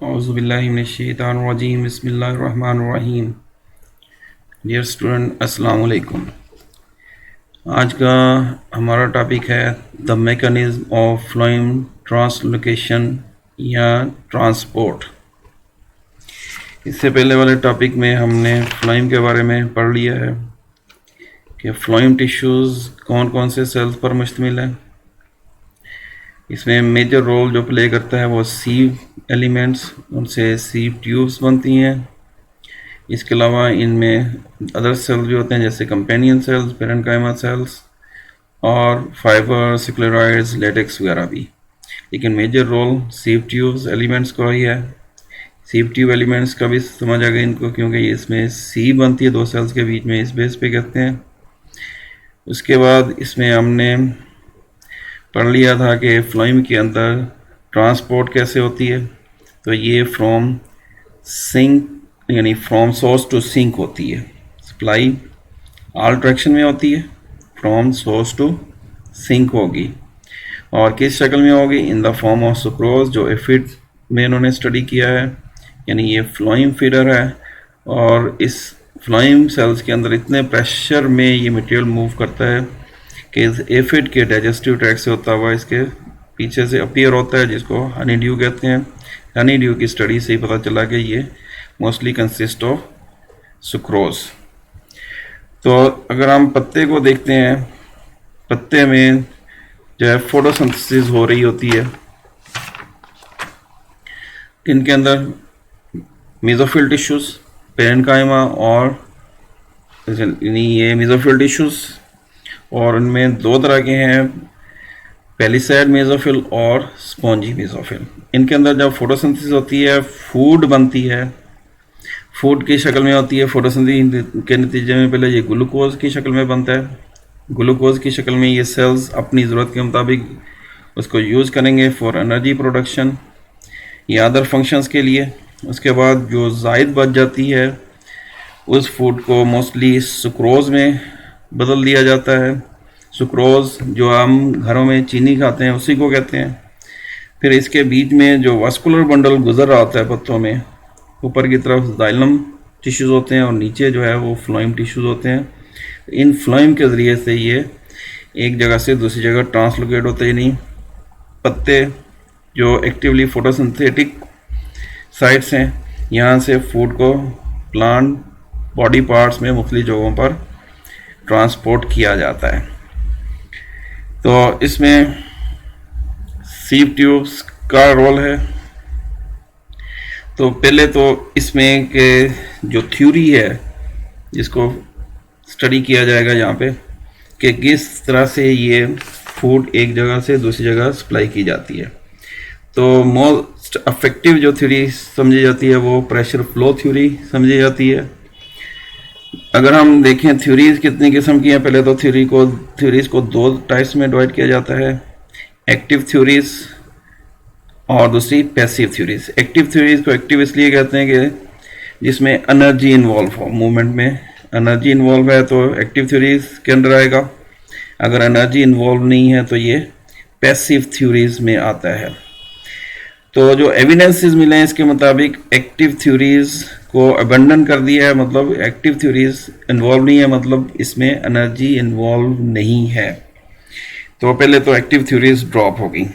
औज़ुबिल्लाहिमिनश्शैतानिर्रजीम बिस्मिल्लाहिर्रहमानिर्रहीम। Dear student, अस्सलाम वालेकुम। आज का हमारा टॉपिक है the mechanism of phloem translocation या ट्रांसपोर्ट। इससे पहले वाले टॉपिक में हमने फ्लोएम के बारे में पढ़ लिया है कि फ्लोएम टिश्यूज़ कौन कौन से सेल्स पर मुश्तमिल है। इसमें मेजर रोल जो प्ले करता है वो सीव एलिमेंट्स, उनसे सीव ट्यूब्स बनती हैं। इसके अलावा इनमें अदर सेल्स भी होते हैं जैसे कंपेनियन सेल्स, पेरेन्काइमा सेल्स और फाइबर, स्क्लेरॉइड्स, लेटेक्स वगैरह भी। लेकिन major role sieve tubes elements का ही है। सीव ट्यूब एलिमेंट्स का भी समझ आ गया इनको, क्योंकि इसमें सीव बनती है दो सेल्स के बीच में, इस बेस पे कहते हैं। उसके बाद इसमें हमने पढ़ लिया था कि फ्लोएम के अंदर ट्रांसपोर्ट कैसे होती है। तो ये फ्रॉम सिंक यानी फ्रॉम सोर्स टू सिंक होती है। सप्लाई ऑल डायरेक्शन में होती है, फ्रॉम सोर्स टू सिंक होगी। और किस शक्ल में होगी? In the form of sucrose, जो एफिड में इन्होंने स्टडी किया है। यानी ये फ्लोएम फीडर है और इस फ्लोएम सेल्स के अंदर इतने प्रेशर में ये मटेरियल मूव करता है कि इस एफिड के डाइजेस्टिव ट्रैक्ट से होता हुआ इसके पीछे से अपीयर होता है, जिसको हनी ड्यू कहते हैं। हनी ड्यू की स्टडी से ही पता चला कि ये मोस्टली कंसिस्ट ऑफ सुक्रोज। तो अगर हम पत्ते को देखते हैं, पत्ते में जो है फोटोसिंथेसिस हो रही होती है। इनके अंदर मेसोफिल टिश्यूज, पेरेन्काइमा और ये मेसोफिल टिश्यूज, और उनमें दो तरह के हैं, पेलिसैड मेसोफिल और स्पॉन्जी मेसोफिल। इनके अंदर जब फोटोसिंथेसिस होती है, फूड बनती है, फूड की शक्ल में होती है। फोटोसिंथेसिस के नतीजे में पहले ये ग्लूकोज की शक्ल में बनता है। ग्लूकोज की शक्ल में ये सेल्स अपनी ज़रूरत के मुताबिक उसको यूज़ करेंगे फॉर एनर्जी प्रोडक्शन या अदर फंक्शंस के लिए। उसके बाद जो ज़ायद बच जाती है उस फूड को मोस्टली सुक्रोज में बदल दिया जाता है। सुक्रोज जो हम घरों में चीनी खाते हैं उसी को कहते हैं। फिर इसके बीच में जो वास्कुलर बंडल गुजर रहा होता है पत्तों में, ऊपर की तरफ जाइलम टिश्यूज़ होते हैं और नीचे जो है वो फ्लोएम टिश्यूज़ होते हैं। इन फ्लोएम के ज़रिए से ये एक जगह से दूसरी जगह ट्रांसलोकेट होते हैं। नहीं, पत्ते जो एक्टिवली फोटोसिंथेटिक साइट्स हैं, यहाँ से फूड को प्लांट बॉडी पार्ट्स में मुख्तलिफ जगहों पर ट्रांसपोर्ट किया जाता है। तो इसमें सीव ट्यूब्स का रोल है। तो पहले तो इसमें के जो थ्योरी है जिसको स्टडी किया जाएगा यहाँ पे, कि किस तरह से ये फूड एक जगह से दूसरी जगह सप्लाई की जाती है। तो मोस्ट इफेक्टिव जो थ्योरी समझी जाती है वो प्रेशर फ्लो थ्योरी समझी जाती है। अगर हम देखें थ्योरीज कितनी किस्म की हैं, पहले तो थ्योरीज को दो टाइप्स में डिवाइड किया जाता है, एक्टिव थ्योरीज और दूसरी पैसिव थ्योरीज। एक्टिव थ्योरीज को एक्टिव इसलिए कहते हैं कि जिसमें एनर्जी इन्वॉल्व हो, मूवमेंट में एनर्जी इन्वॉल्व है तो एक्टिव थ्योरीज के अंडर आएगा। अगर एनर्जी इन्वॉल्व नहीं है तो ये पैसिव थ्योरीज में आता है। तो जो एविडेंसेस मिले हैं इसके मुताबिक एक्टिव थ्योरीज को अबंडन कर दिया है, मतलब एक्टिव थ्योरीज इन्वॉल्व नहीं है, मतलब इसमें एनर्जी इन्वॉल्व नहीं है। तो पहले तो एक्टिव थ्योरीज ड्रॉप होगी,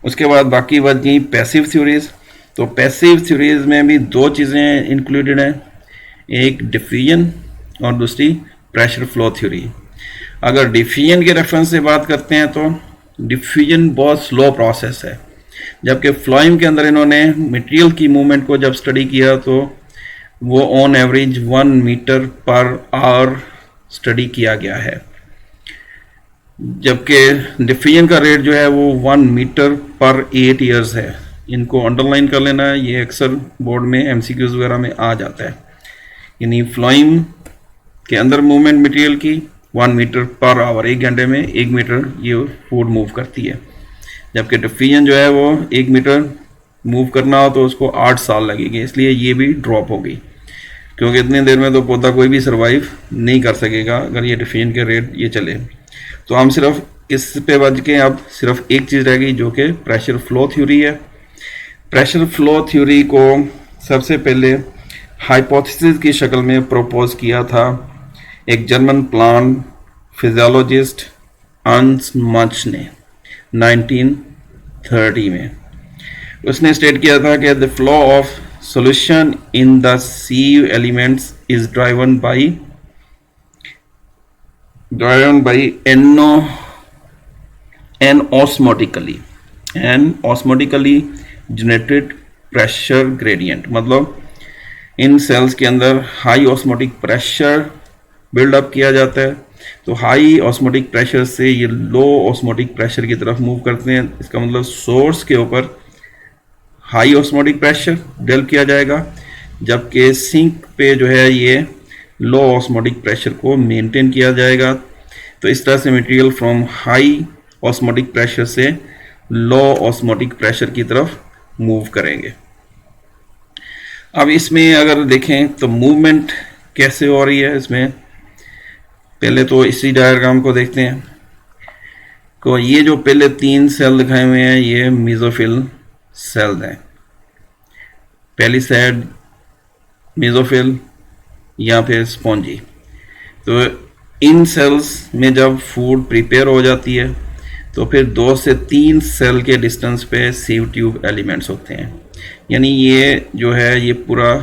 उसके बाद बाकी बच गई पैसिव थ्योरीज। तो पैसिव थ्योरीज में भी दो चीज़ें इंक्लूडेड हैं, एक डिफ्यूजन और दूसरी प्रेशर फ्लो थ्योरी। अगर डिफ्यूजन के रेफरेंस से बात करते हैं तो डिफ्यूजन बहुत स्लो प्रोसेस है, जबकि फ्लोएम के अंदर इन्होंने मटेरियल की मूवमेंट को जब स्टडी किया तो वो on average 1 metre per hour study किया गया है, जबकि डिफ्यूजन का रेट जो है वो 1 मीटर पर 8 ईयर्स है। इनको अंडरलाइन कर लेना है, ये अक्सर बोर्ड में एमसीक्यूज वगैरह में आ जाता है। यानी फ्लोएम के अंदर मूवमेंट मटेरियल की 1 मीटर पर आवर, 1 घंटे में 1 मीटर ये फूड मूव करती है, जबकि डिफ्यूजन जो है वो 1 मीटर मूव करना हो तो उसको 8 साल लगेंगे। इसलिए ये भी ड्रॉप होगी, क्योंकि इतनी देर में तो पौधा कोई भी सर्वाइव नहीं कर सकेगा अगर ये डिफ्यूजन के रेट ये चले। तो हम सिर्फ इस पे बच के अब सिर्फ एक चीज़ रह गई जो कि प्रेशर फ्लो थ्योरी है। प्रेशर फ्लो थ्योरी को सबसे पहले हाइपोथेसिस की शक्ल में प्रपोज किया था एक जर्मन प्लांट फिजियोलॉजिस्ट अंस मच ने 1930 में। उसने स्टेट किया था कि the flow of solution in the sieve elements is driven by osmotically generated pressure gradient। मतलब इन सेल्स के अंदर हाई ऑस्मोटिक प्रेशर बिल्डअप किया जाता है, तो हाई ऑस्मोटिक प्रेशर से ये लो ऑस्मोटिक प्रेशर की तरफ मूव करते हैं। इसका मतलब सोर्स के ऊपर हाई ऑस्मोटिक प्रेशर डेवलप किया जाएगा, जबकि सिंक पे जो है ये लो ऑस्मोटिक प्रेशर को मेंटेन किया जाएगा। तो इस तरह से material from high osmotic pressure से लो ऑस्मोटिक प्रेशर की तरफ मूव करेंगे। अब इसमें अगर देखें तो मूवमेंट कैसे हो रही है, इसमें पहले तो इसी डायग्राम को देखते हैं। तो ये जो पहले 3 सेल दिखाए हुए हैं ये मेसोफिल सेल्स हैं। पहली साइड मेसोफिल, यहाँ पे स्पॉन्जी। तो इन सेल्स में जब फूड प्रिपेयर हो जाती है तो फिर 2 से 3 सेल के डिस्टेंस पे सीव ट्यूब एलिमेंट्स होते हैं। यानी ये जो है ये पूरा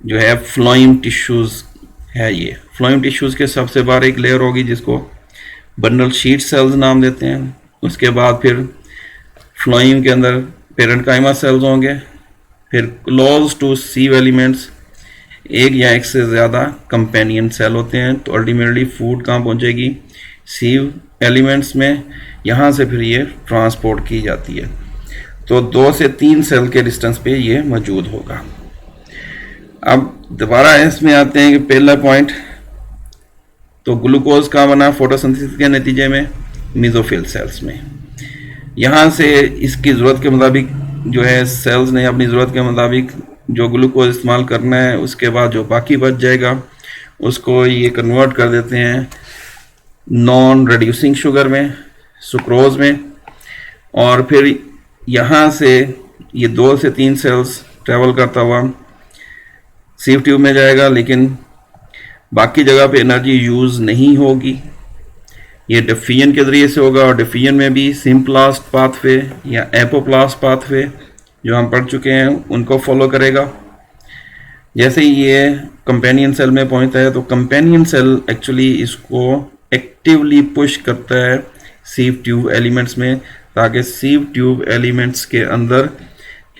जो है फ्लोइम टिश्यूज है। ये फ्लोइम टिश्यूज के सबसे बाहर एक लेयर होगी जिसको बंडल शीट सेल्स नाम देते हैं। उसके बाद फिर फ्लोइम के अंदर पेरेंकाइमा सेल्स होंगे, फिर क्लोज टू सीव एलिमेंट्स एक या एक से ज़्यादा कंपेनियन सेल होते हैं। तो अल्टीमेटली फूड कहाँ पहुँचेगी, सीव एलिमेंट्स में, यहाँ से फिर ये ट्रांसपोर्ट की जाती है। तो 2 से 3 सेल के डिस्टेंस पे ये मौजूद होगा। अब दोबारा इसमें आते हैं कि पहला पॉइंट, तो ग्लूकोज का बना फोटोसिंथेसिस के नतीजे में मेसोफिल सेल्स में। यहाँ से इसकी ज़रूरत के मुताबिक जो है सेल्स ने अपनी ज़रूरत के मुताबिक जो ग्लूकोज इस्तेमाल करना है, उसके बाद जो बाकी बच जाएगा उसको ये कन्वर्ट कर देते हैं नॉन रिड्यूसिंग शुगर में, सुक्रोज में। और फिर यहाँ से ये 2 से 3 सेल्स ट्रेवल करता हुआ सीव ट्यूब में जाएगा, लेकिन बाकी जगह पे एनर्जी यूज़ नहीं होगी। ये डिफिजन के ज़रिए से होगा, और डिफिजन में भी सिम्प्लास्ट पाथवे या एपोप्लास्ट पाथवे जो हम पढ़ चुके हैं उनको फॉलो करेगा। जैसे ही ये कंपेनियन सेल में पहुंचता है तो कंपेनियन सेल एक्चुअली इसको एक्टिवली पुश करता है सीव ट्यूब एलिमेंट्स में, ताकि सीव ट्यूब एलिमेंट्स के अंदर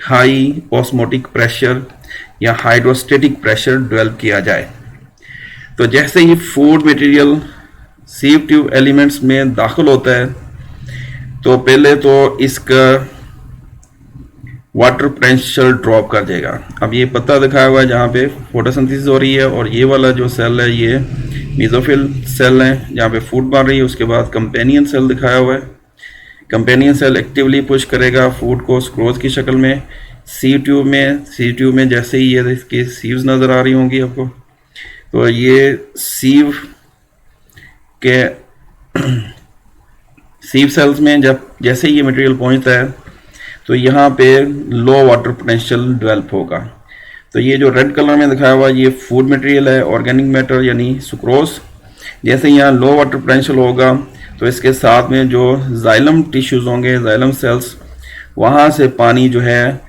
हाई ऑस्मोटिक प्रेशर या हाइड्रोस्टेटिक प्रेशर डेवलप किया जाए। तो जैसे ही food material sieve tube elements में दाखिल होता है तो पहले तो इसका वाटर पोटेंशियल ड्रॉप कर देगा। अब ये पत्ता दिखाया हुआ है जहाँ पे फोटोसिंथेसिस हो रही है, और ये वाला जो सेल है ये मेसोफिल सेल है जहाँ पे फूड बन रही है। उसके बाद कंपेनियन सेल दिखाया हुआ है। कंपेनियन सेल एक्टिवली पुश करेगा फूड को स्क्रोज की शक्ल में सीव ट्यूब में। सीव ट्यूब में जैसे ही ये इसकी सीव्स नज़र आ रही होंगी आपको, तो ये सीव के सीव सेल्स में जब जैसे ही ये मटेरियल पहुंचता है तो यहाँ पे लो वाटर पोटेंशियल डेवलप होगा। तो ये जो रेड कलर में दिखाया हुआ ये फूड मटेरियल है, ऑर्गेनिक मैटर यानी सुक्रोज। जैसे यहाँ लो वाटर पोटेंशियल होगा तो इसके साथ में जो जाइलम टिश्यूज होंगे, जाइलम सेल्स, वहाँ से पानी जो है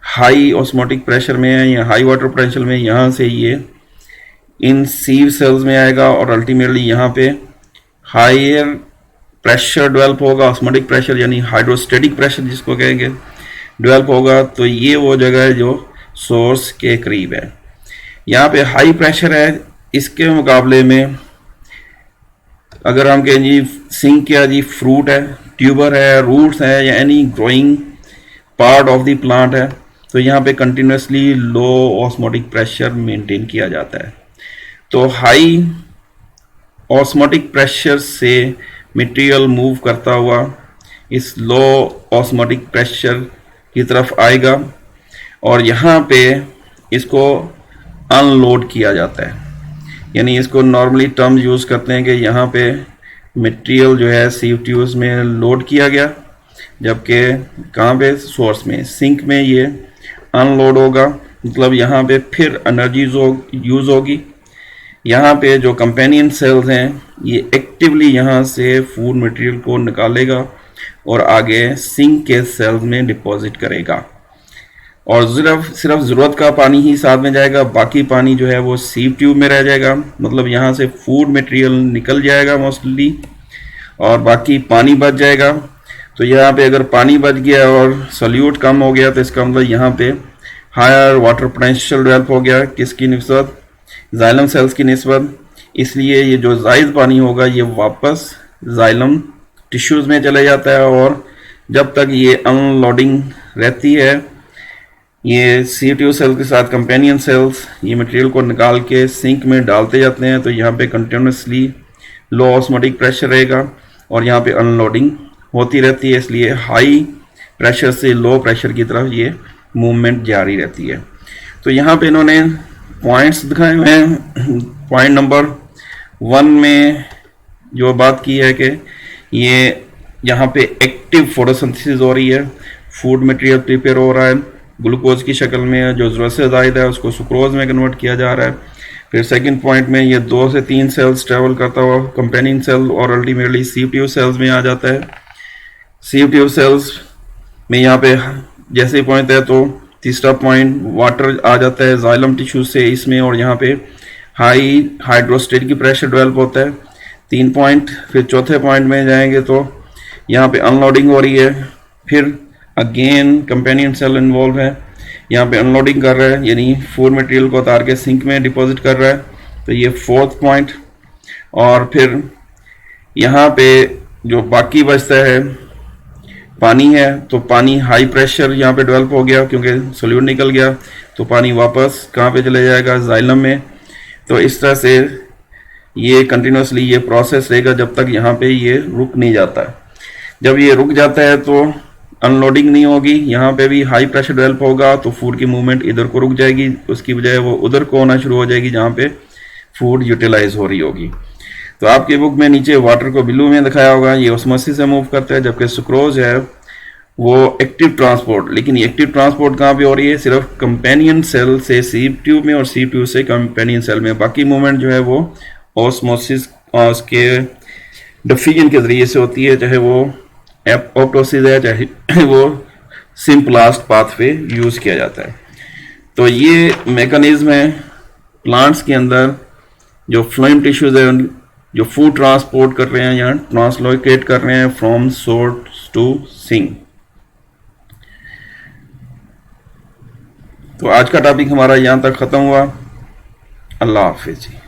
हाई ऑस्मोटिक प्रेशर में है या हाई वाटर पोटेंशियल में, यहाँ से ये इन सीव सेल्स में आएगा और अल्टीमेटली यहाँ पे हायर प्रेशर डेवलप होगा, ऑस्मोटिक प्रेशर यानी हाइड्रोस्टेटिक प्रेशर जिसको कहेंगे डेवलप होगा। तो ये वो जगह है जो सोर्स के करीब है। यहाँ पे हाई प्रेशर है, इसके मुकाबले में अगर हम कहें जी सिंक क्या जी फ्रूट है, ट्यूबर है, रूट्स है या any growing part of the plant है, तो यहाँ पे कंटिन्यूसली लो ऑस्मोटिक प्रेशर मेंटेन किया जाता है। तो हाई ऑस्मोटिक प्रेशर से मटेरियल मूव करता हुआ इस लो ऑस्मोटिक प्रेशर की तरफ आएगा और यहाँ पे इसको अनलोड किया जाता है। यानी इसको नॉर्मली टर्म यूज़ करते हैं कि यहाँ पे मटेरियल जो है सीव ट्यूब्स में लोड किया गया जबकि कहाँ पे, सोर्स में, सिंक में ये अनलोड होगा, मतलब यहाँ पे फिर एनर्जी यूज़ होगी। यहाँ पे जो कंपेनियन सेल्स हैं ये एक्टिवली यहाँ से फूड मटेरियल को निकालेगा और आगे सिंक के सेल्स में डिपॉजिट करेगा, और सिर्फ ज़रूरत का पानी ही साथ में जाएगा, बाकी पानी जो है वो सीव ट्यूब में रह जाएगा। मतलब यहाँ से फूड मटेरियल निकल जाएगा मोस्टली और बाकी पानी बच जाएगा। तो यहाँ पे अगर पानी बच गया और सॉल्यूट कम हो गया तो इसका मतलब यहाँ पे हायर वाटर पोटेंशियल डेवलप हो गया, किसकी निस्बत, जाइलम सेल्स की निस्बत। इसलिए ये जो जायद पानी होगा ये वापस जाइलम टिश्यूज़ में चले जाता है, और जब तक ये अनलोडिंग रहती है ये CO2 सेल के साथ कंपेनियन सेल्स ये मटेरियल को निकाल के सिंक में डालते जाते हैं। तो यहाँ पे कंटिन्यूसली लो ऑस्मोटिक प्रेशर रहेगा और यहाँ पे अनलोडिंग होती रहती है, इसलिए हाई प्रेशर से लो प्रेशर की तरफ ये मूवमेंट जारी रहती है। तो यहाँ पे इन्होंने पॉइंट्स दिखाए हुए हैं। पॉइंट नंबर 1 में जो बात की है कि ये यहाँ पे एक्टिव फोटोसिंथेसिस हो रही है, फूड मटेरियल प्रिपेयर हो रहा है ग्लूकोज की शक्ल में, जो ज़रूरत से ज़ायद है उसको सुक्रोज में कन्वर्ट किया जा रहा है। फिर सेकंड पॉइंट में ये 2 से 3 सेल्स ट्रेवल करता हुआ कंपेनियन सेल और अल्टीमेटली CO2 सेल्स में आ जाता है। CO2 सेल्स में यहाँ पे जैसे पॉइंट है तो तीसरा पॉइंट वाटर आ जाता है जाइलम टिश्यू से इसमें, और यहाँ पे हाई हाइड्रोस्टेट की प्रेशर डेवलप होता है। 3 पॉइंट। फिर चौथे पॉइंट में जाएंगे तो यहाँ पे अनलोडिंग हो रही है, फिर अगेन कंपेनियन सेल इन्वॉल्व है, यहाँ पे अनलोडिंग कर रहा है यानी फूड मटेरियल को उतार के सिंक में डिपॉजिट कर रहा है। तो ये 4th पॉइंट। और फिर यहाँ पे जो बाकी बचता है पानी है, तो पानी हाई प्रेशर यहाँ पे डेवलप हो गया क्योंकि सोल्यूट निकल गया, तो पानी वापस कहाँ पे चले जाएगा, जाइलम में। तो इस तरह से ये कंटिन्यूसली ये प्रोसेस रहेगा जब तक यहाँ पे ये रुक नहीं जाता है। जब ये रुक जाता है तो अनलोडिंग नहीं होगी, यहाँ पे भी हाई प्रेशर डेवलप होगा तो फूड की मूवमेंट इधर को रुक जाएगी, उसकी बजाय वो उधर को होना शुरू हो जाएगी जहाँ पे फूड यूटिलाइज हो रही होगी। तो आपकी बुक में नीचे वाटर को ब्लू में दिखाया होगा, ये ऑस्मोसिस से मूव करता है, जबकि सुक्रोज है वो एक्टिव ट्रांसपोर्ट। लेकिन एक्टिव ट्रांसपोर्ट कहाँ पे हो रही है, सिर्फ कंपेनियन सेल से सीव ट्यूब में और सीव ट्यूब से कंपेनियन सेल में। बाकी मूवमेंट जो है वो ऑस्मोसिस के डिफ्यूजन के जरिए से होती है, चाहे वो एपोप्टोसिस है चाहे वो सिंपलास्ट पाथवे यूज किया जाता है। तो ये मैकेनिज्म है प्लांट्स के अंदर जो फ्लोएम टिश्यूज है जो फूड ट्रांसपोर्ट कर रहे हैं या ट्रांसलोकेट कर रहे हैं फ्रॉम सोर्स टू सिंक। तो आज का टॉपिक हमारा यहाँ तक ख़त्म हुआ। अल्लाह हाफिज़ जी।